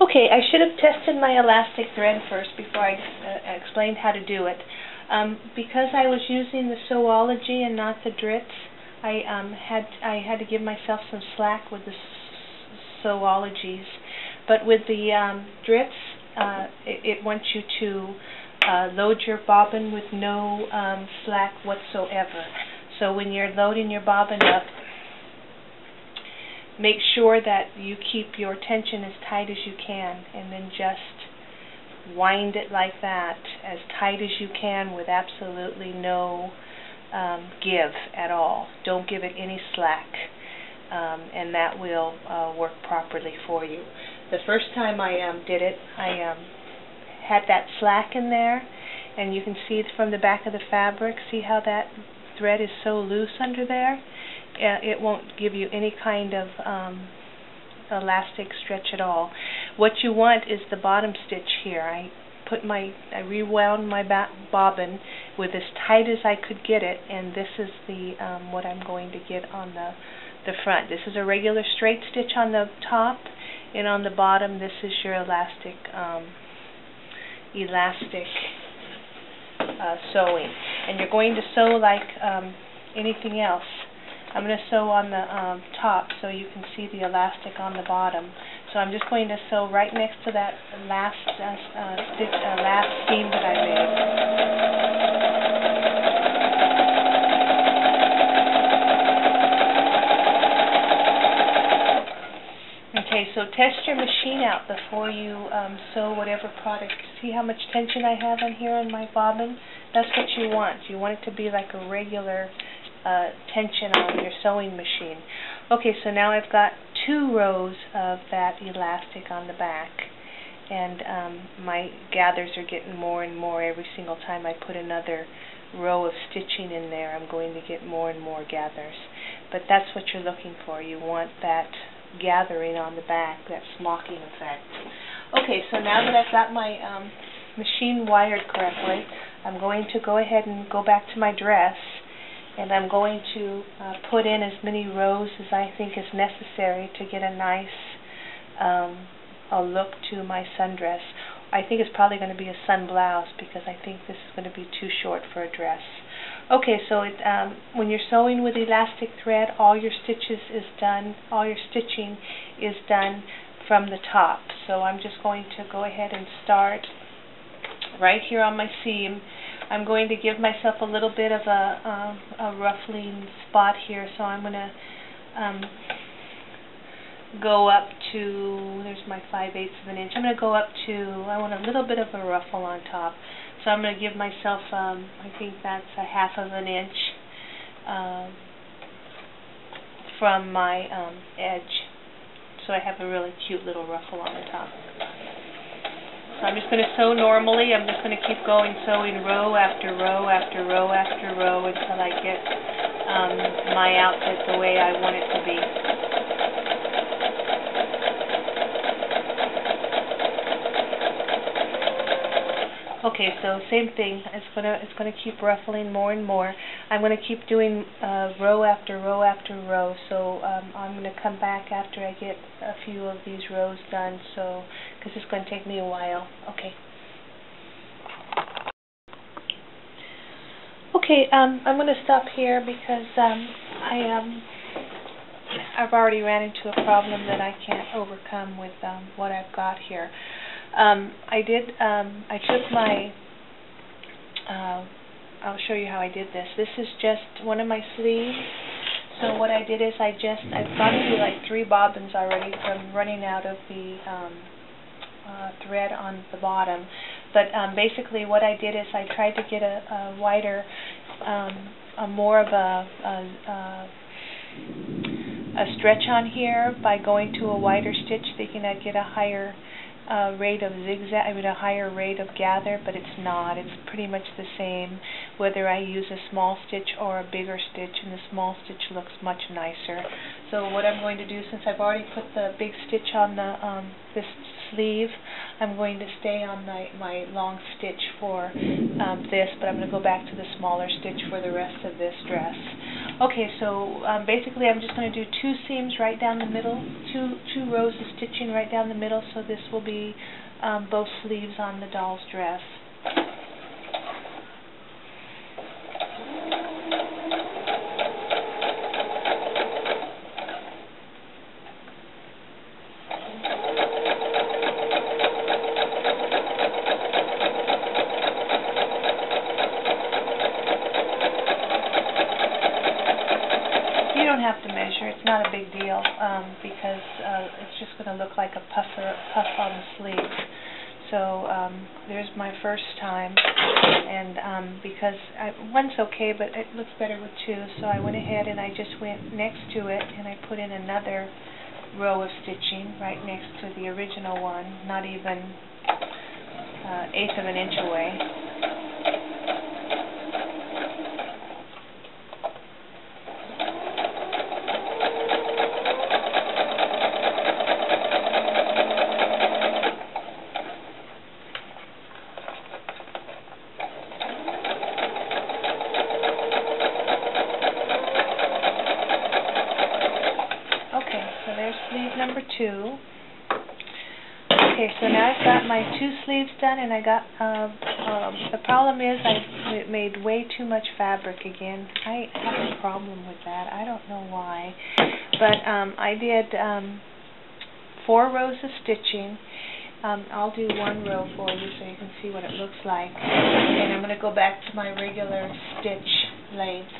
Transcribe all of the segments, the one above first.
Okay, I should have tested my elastic thread first before I explained how to do it. Because I was using the Sewology and not the Dritz, I had to give myself some slack with the Sewologies. But with the Dritz, it wants you to load your bobbin with no slack whatsoever. So when you're loading your bobbin up, make sure that you keep your tension as tight as you can, and then just wind it like that, as tight as you can, with absolutely no give at all. Don't give it any slack, and that will work properly for you. The first time I did it, I had that slack in there, and you can see from the back of the fabric, see how that thread is so loose under there? It won't give you any kind of elastic stretch at all. What you want is the bottom stitch here. I rewound my bobbin with as tight as I could get it, and this is the what I'm going to get on the front. This is a regular straight stitch on the top, and on the bottom this is your elastic sewing. And you're going to sew like anything else. I'm going to sew on the top so you can see the elastic on the bottom. So I'm just going to sew right next to that last last seam that I made. Okay, so test your machine out before you sew whatever product. See how much tension I have on here on my bobbin? That's what you want. You want it to be like a regular tension on your sewing machine. Okay, so now I've got 2 rows of that elastic on the back, and my gathers are getting more and more every single time I put another row of stitching in there. I'm going to get more and more gathers, but that's what you're looking for. You want that gathering on the back, that smocking effect. Okay, so now that I've got my machine wired correctly, I'm going to go ahead and go back to my dress, and I'm going to put in as many rows as I think is necessary to get a nice a look to my sundress. I think it's probably going to be a sun blouse because I think this is going to be too short for a dress. Okay, so when you're sewing with elastic thread, all your stitching is done from the top. So I'm just going to go ahead and start right here on my seam. I'm going to give myself a little bit of a ruffling spot here, so I'm going to go up to, there's my 5/8 of an inch. I'm going to go up to, I want a little bit of a ruffle on top. So I'm going to give myself, I think that's a 1/2 of an inch from my edge. So I have a really cute little ruffle on the top. So I'm just going to sew normally. I'm just going to keep going, sewing row after row after row after row until I get my outfit the way I want it to be. Okay, so same thing. It's going to keep ruffling more and more. I'm going to keep doing row after row after row. So I'm going to come back after I get a few of these rows done. So because it's going to take me a while. Okay. Okay, I'm going to stop here because I've already ran into a problem that I can't overcome with what I've got here. I took my, I'll show you how I did this. This is just one of my sleeves. So what I did is I've gone through like 3 bobbins already from running out of the thread on the bottom. But basically what I did is I tried to get a wider, more of a stretch on here by going to a wider stitch, thinking I'd get a higher rate of zigzag, a higher rate of gather, but it's not. It's pretty much the same whether I use a small stitch or a bigger stitch, and the small stitch looks much nicer. So what I'm going to do, since I've already put the big stitch on the this sleeve, I'm going to stay on my long stitch for this, but I'm going to go back to the smaller stitch for the rest of this dress. Okay, so basically I'm just going to do 2 seams right down the middle, two rows of stitching right down the middle, so this will be both sleeves on the doll's dress. You don't have to measure, it's not a big deal, because it's just going to look like a puff on the sleeve. So there's my first time, and because one's okay, but it looks better with 2, so I went ahead and I just went next to it and I put in another row of stitching right next to the original one, not even 1/8 of an inch away. So there's sleeve number 2. Okay, so now I've got my 2 sleeves done, and I got, the problem is I made way too much fabric again. I have a problem with that. I don't know why. But I did 4 rows of stitching. I'll do 1 row for you so you can see what it looks like. And I'm going to go back to my regular stitch length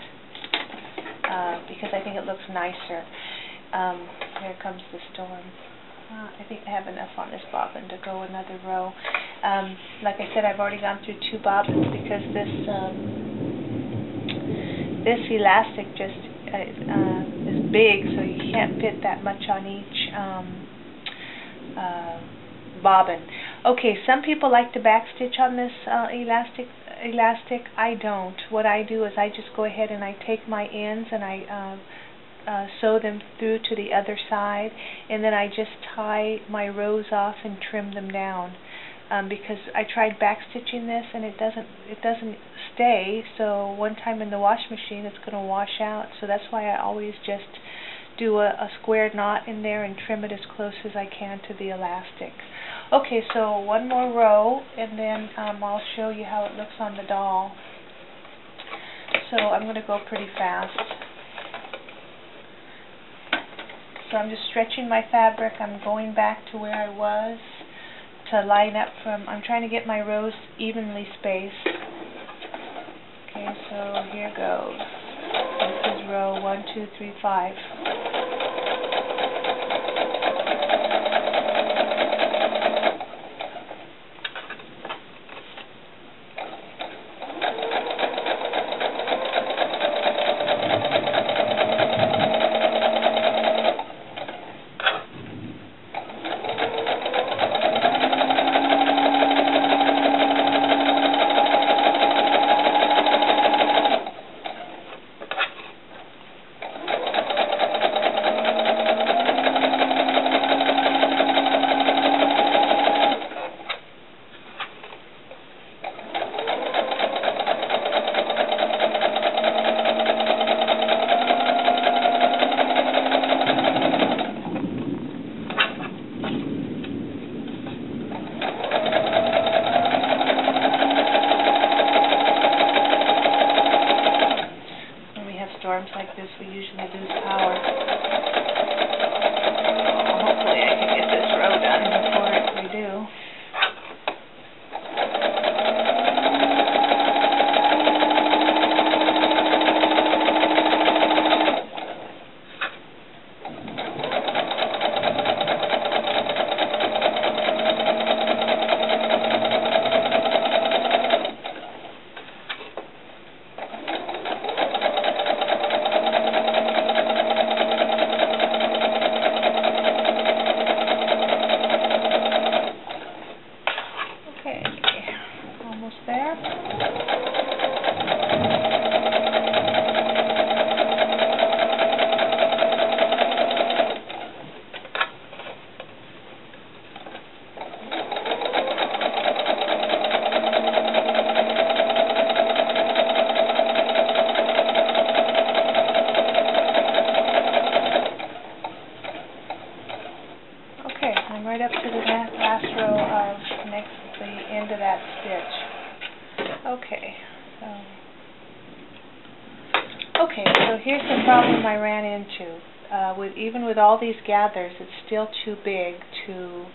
because I think it looks nicer. Here comes the storm. I think I have enough on this bobbin to go another row. Like I said, I've already gone through 2 bobbins because this elastic just is big, so you can't fit that much on each bobbin. Okay, some people like to backstitch on this elastic. I don't. What I do is I just go ahead and I take my ends and I sew them through to the other side, and then I just tie my rows off and trim them down. Because I tried backstitching this and it doesn't stay. So one time in the wash machine, it's going to wash out. So that's why I always just do a square knot in there and trim it as close as I can to the elastic. Okay, so 1 more row, and then I'll show you how it looks on the doll. So I'm going to go pretty fast. So I'm just stretching my fabric. I'm going back to where I was to line up from, I'm trying to get my rows evenly spaced. Okay, so here goes. This is row 1, 2, 3, 5. Okay, I'm right up to the last row of the end of that stitch. Okay, so here's the problem I ran into. Even with all these gathers, it's still too big to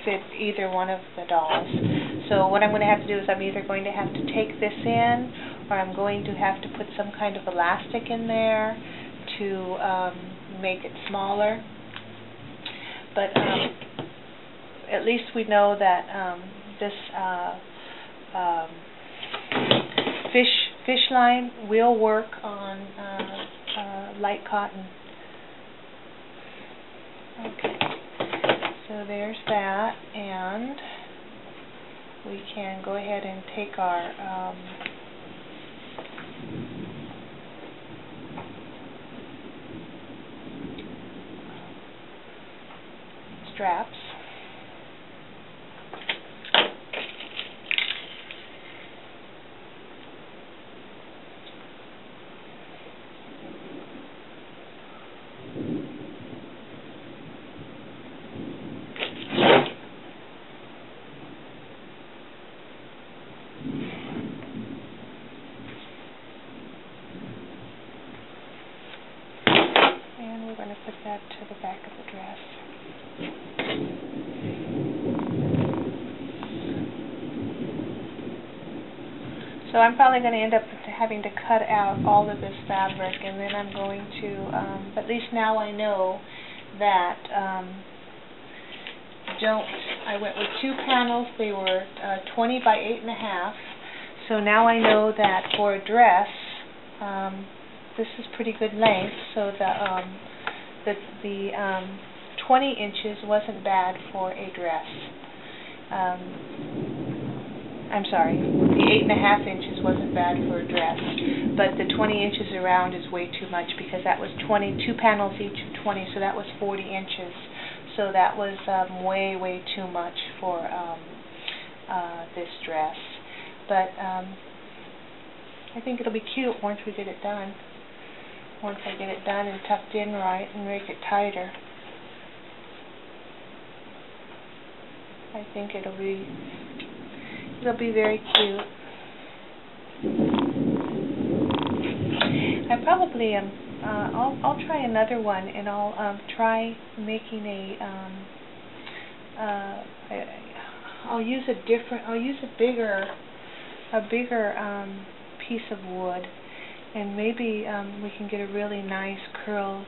fit either one of the dolls. So what I'm going to have to do is I'm either going to have to take this in, or I'm going to have to put some kind of elastic in there to make it smaller. But at least we know that this fish line will work on light cotton. Okay, so there's that, and we can go ahead and take our straps. And we're going to put that to the back of the dress. So I'm probably going to end up having to cut out all of this fabric, and then I'm going to, at least now I know that I went with 2 panels. They were 20 by 8.5. So now I know that for a dress, this is pretty good length. So the 20 inches wasn't bad for a dress. I'm sorry, the 8.5 inches wasn't bad for a dress, but the 20 inches around is way too much, because that was 2 panels each of 20, so that was 40 inches. So that was way too much for this dress. But I think it'll be cute once we get it done. Once I get it done and tucked in right and make it tighter. I think it'll be very cute. I probably I'll try another one, and I'll try making I'll use a bigger piece of wood, and maybe we can get a really nice curl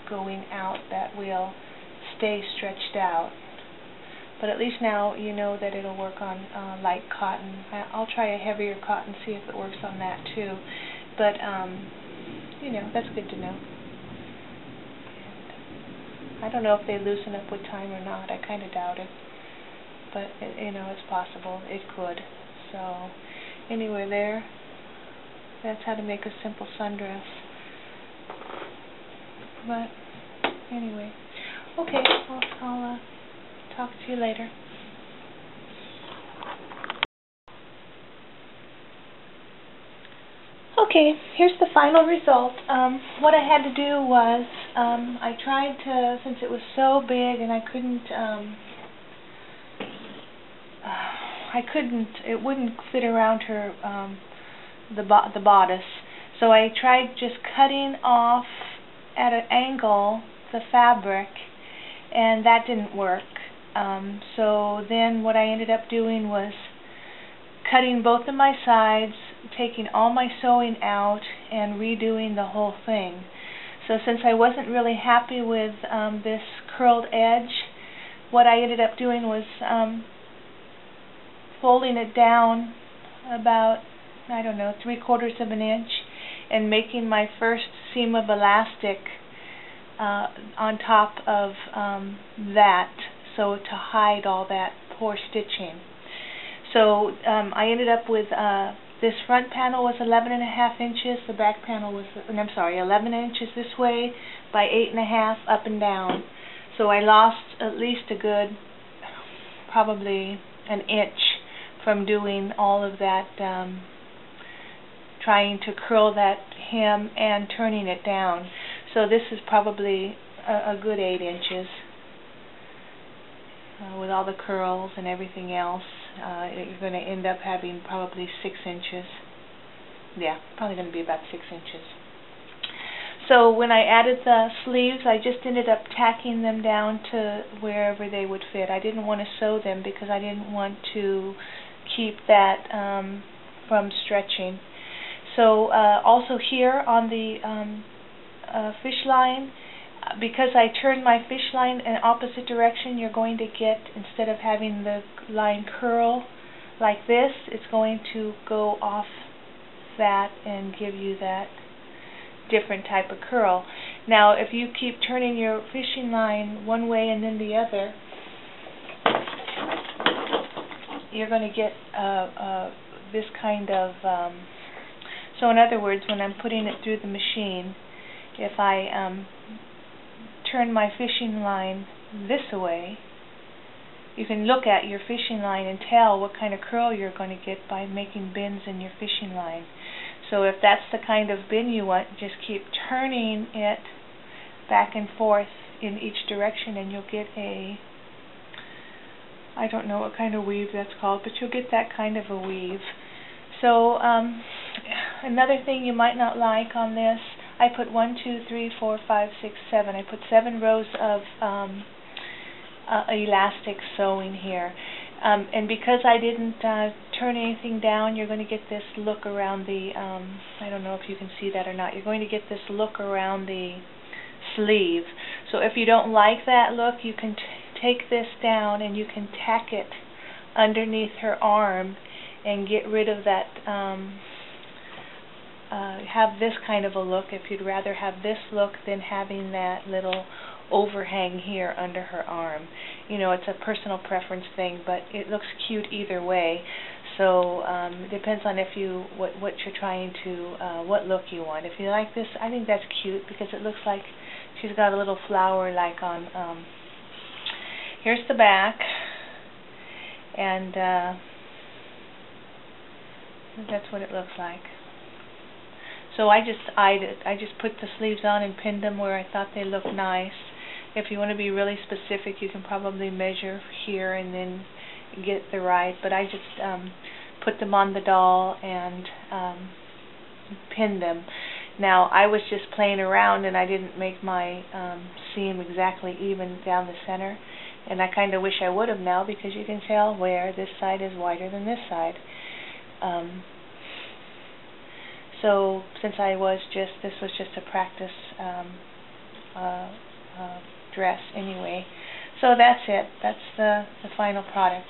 going out that will stay stretched out. But at least now you know that it'll work on light cotton. I'll try a heavier cotton, see if it works on that too. But you know, that's good to know. And I don't know if they loosen up with time or not. I kind of doubt it. But you know, it's possible. It could. So anyway, that's how to make a simple sundress. But anyway, okay, I'll talk to you later. Okay, here's the final result. What I had to do was, I tried to, since it was so big and it wouldn't fit around her, the bodice. So I tried just cutting off at an angle the fabric, and that didn't work. So then what I ended up doing was cutting both of my sides, taking all my sewing out, and redoing the whole thing. So since I wasn't really happy with this curled edge, what I ended up doing was folding it down about, I don't know, 3/4 of an inch, and making my first seam of elastic on top of that, so to hide all that poor stitching. So I ended up with this front panel was 11.5 inches, the back panel was, I'm sorry, 11 inches this way by 8.5 up and down. So I lost at least a good, probably an inch from doing all of that trying to curl that hem and turning it down. So this is probably a good 8 inches. With all the curls and everything else, you're going to end up having probably 6 inches. Yeah, probably going to be about 6 inches. So when I added the sleeves, I just ended up tacking them down to wherever they would fit. I didn't want to sew them because I didn't want to keep that from stretching. So also here on the fish line, because I turned my fish line in opposite direction, you're going to get, instead of having the line curl like this, it's going to go off that and give you that different type of curl. Now if you keep turning your fishing line one way and then the other, you're going to get this kind of so in other words, when I'm putting it through the machine, if I turn my fishing line this way, you can look at your fishing line and tell what kind of curl you're going to get by making bends in your fishing line. So if that's the kind of bend you want, just keep turning it back and forth in each direction and you'll get a, I don't know what kind of weave that's called, but you'll get that kind of a weave. So another thing you might not like on this, I put 1, 2, 3, 4, 5, 6, 7. I put 7 rows of elastic sewing here. And because I didn't turn anything down, you're going to get this look around the, I don't know if you can see that or not, you're going to get this look around the sleeve. So if you don't like that look, you can take this down and you can tack it underneath her arm and get rid of that, have this kind of a look if you'd rather have this look than having that little overhang here under her arm. You know, it's a personal preference thing, but it looks cute either way. So it depends on if you what you're trying to what look you want. If you like this, I think that's cute because it looks like she's got a little flower like on. Here's the back, and that's what it looks like. So I just eyed it. I just put the sleeves on and pinned them where I thought they looked nice. If you want to be really specific, you can probably measure here and then get the right. But I just put them on the doll and pinned them. Now I was just playing around and I didn't make my seam exactly even down the center. And I kind of wish I would have now because you can tell where this side is wider than this side. So since this was just a practice dress anyway. So that's it. That's the final product.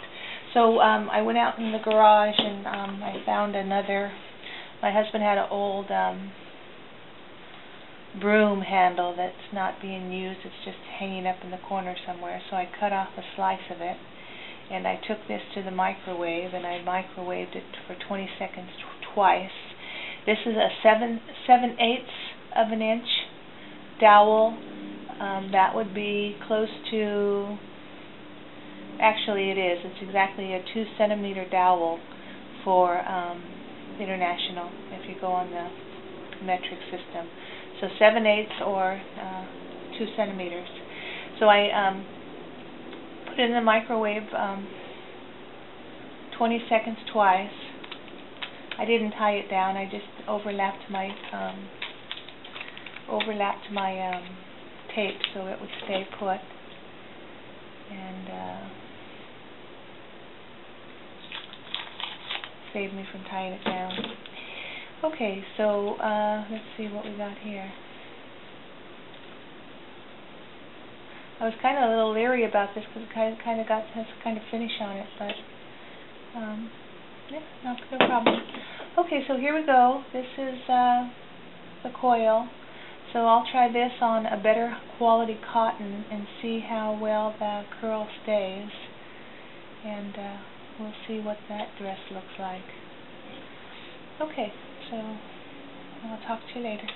So I went out in the garage and I found another. My husband had an old broom handle that's not being used. It's just hanging up in the corner somewhere. So I cut off a slice of it and I took this to the microwave and I microwaved it for 20 seconds twice. This is a 7/8 of an inch dowel. That would be close to, actually it is, it's exactly a 2 centimeter dowel for international if you go on the metric system. So 7/8 or 2 centimeters. So I put it in the microwave 20 seconds twice. I didn't tie it down. I just overlapped my tape so it would stay put, and save me from tying it down. Okay, so let's see what we got here. I was kind of a little leery about this because it has kind of finish on it, but yeah, no problem. Okay, so here we go. This is the coil. So I'll try this on a better quality cotton and see how well the curl stays. And we'll see what that dress looks like. Okay, so I'll talk to you later.